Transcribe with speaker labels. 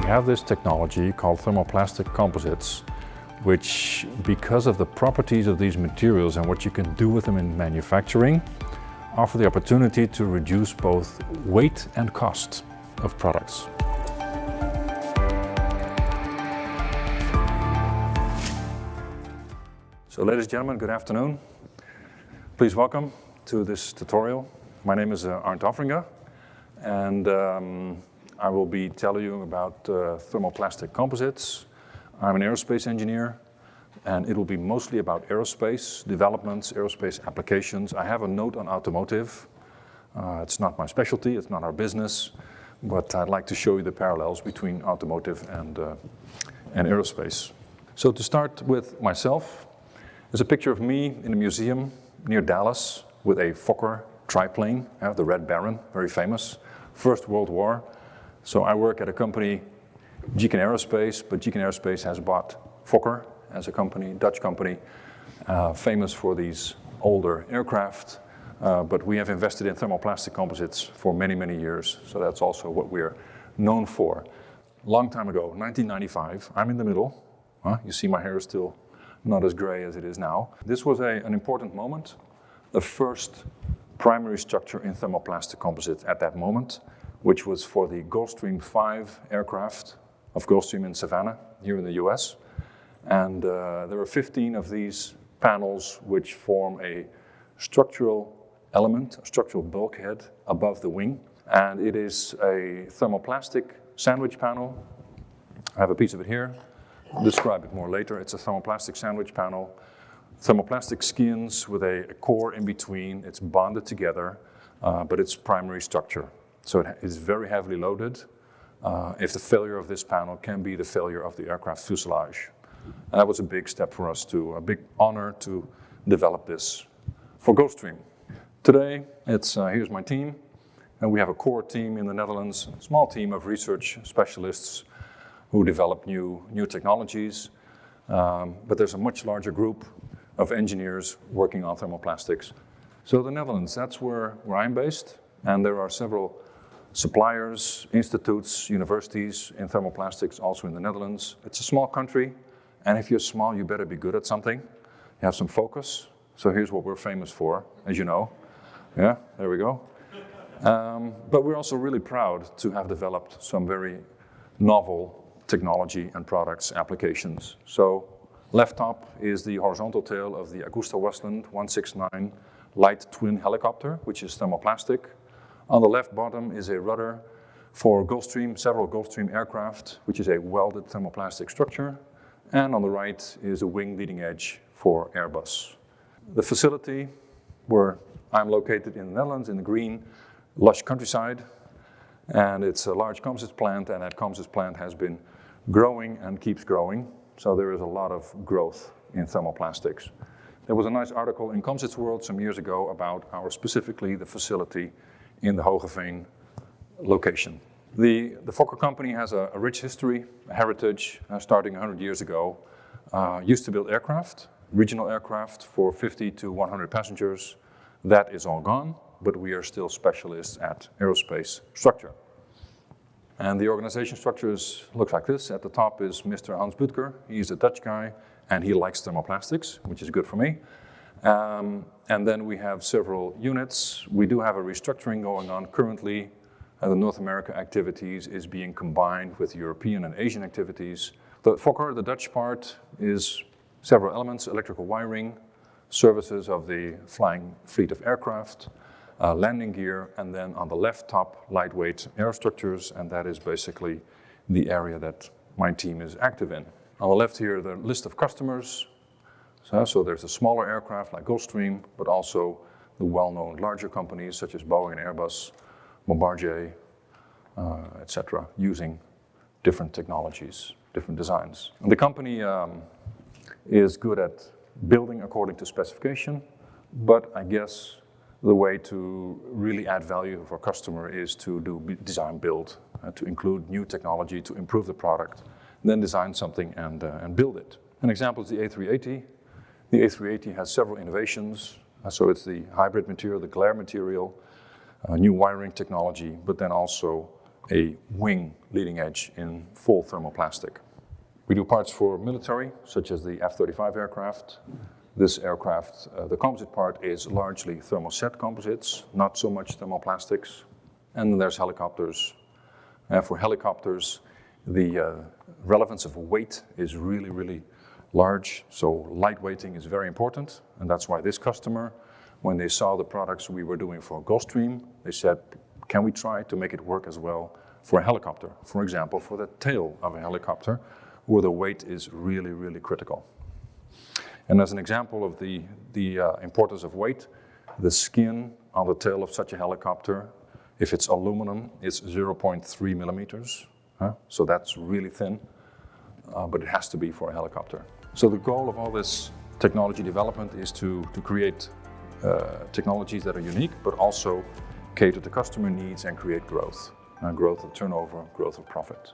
Speaker 1: have this technology called Thermoplastic Composites, which, because of the properties of these materials and what you can do with them in manufacturing, offer the opportunity to reduce both weight and cost of products. So ladies and gentlemen, good afternoon. Please welcome to this tutorial. My name is Arnt Offringa, and I will be telling you about thermoplastic composites. I'm an aerospace engineer, and it will be mostly about aerospace developments, aerospace applications. I have a note on automotive. It's not my specialty, it's not our business, but I'd like to show you the parallels between automotive and aerospace. So to start with myself, there's a picture of me in a museum near Dallas with a Fokker triplane, the Red Baron, very famous, First World War. So I work at a company, Aerospace, but Aerospace has bought Fokker as a company, Dutch company, famous for these older aircraft. But we have invested in thermoplastic composites for many, many years. So that's also what we're known for. Long time ago, 1995, I'm in the middle. You see my hair is still not as gray as it is now. This was an important moment, the first primary structure in thermoplastic composites at that moment, which was for the Gulfstream 5 aircraft of Gulfstream in Savannah, here in the US. And there are 15 of these panels which form a structural element, a structural bulkhead above the wing. And it is a thermoplastic sandwich panel. I have a piece of it here. I'll describe it more later. It's a thermoplastic sandwich panel. Thermoplastic skins with a core in between. It's bonded together, but it's primary structure. So it is very heavily loaded. If the failure of this panel can be the failure of the aircraft fuselage. And that was a big step for us, a big honor to develop this for Gulfstream. Today, here's my team, and we have a core team in the Netherlands, a small team of research specialists who develop new technologies. But there's a much larger group of engineers working on thermoplastics. So the Netherlands, that's where I'm based, and there are several suppliers, institutes, universities in thermoplastics also in the Netherlands. It's a small country, and if you're small, you better be good at something. You have some focus. So here's what we're famous for, as you know. Yeah, there we go. But we're also really proud to have developed some very novel technology and products applications. So left top is the horizontal tail of the Augusta-Westland 169 light twin helicopter, which is thermoplastic. On the left bottom is a rudder for Gulfstream, several Gulfstream aircraft, which is a welded thermoplastic structure. And on the right is a wing leading edge for Airbus. The facility where I'm located in the Netherlands, in the green, lush countryside. And it's a large composites plant, and that composites plant has been growing and keeps growing. So there is a lot of growth in thermoplastics. There was a nice article in Composites World some years ago about specifically the facility in the Hogeveen location. The Fokker company has a rich history, a heritage, starting 100 years ago. Used to build aircraft, regional aircraft for 50 to 100 passengers. That is all gone, but we are still specialists at aerospace structure. And the organization structure looks like this. At the top is Mr. Hans Butker. He's a Dutch guy, and he likes thermoplastics, which is good for me. And then we have several units. We do have a restructuring going on currently. The North America activities is being combined with European and Asian activities. The Fokker, the Dutch part, is several elements: electrical wiring, services of the flying fleet of aircraft, landing gear, and then on the left top, lightweight aerostructures, and that is basically the area that my team is active in. On the left here, the list of customers. So there's a smaller aircraft like Gulfstream, but also the well-known larger companies such as Boeing and Airbus, Bombardier, etc., using different technologies, different designs. And the company is good at building according to specification, but I guess the way to really add value for a customer is to do design build, to include new technology to improve the product, then design something and build it. An example is the A380. The A380 has several innovations. So it's the hybrid material, the glare material, new wiring technology, but then also a wing leading edge in full thermoplastic. We do parts for military, such as the F-35 aircraft. This aircraft, the composite part is largely thermoset composites, not so much thermoplastics. And then there's helicopters. For helicopters, the relevance of weight is really, really large. So lightweighting is very important. And that's why this customer, when they saw the products we were doing for Gulfstream, they said, can we try to make it work as well for a helicopter? For example, for the tail of a helicopter, where the weight is really, really critical. And as an example of the importance of weight, the skin on the tail of such a helicopter, if it's aluminum, it's 0.3 millimeters. So that's really thin, but it has to be for a helicopter. So the goal of all this technology development is to create technologies that are unique, but also cater to customer needs and create growth. Growth of turnover, growth of profit.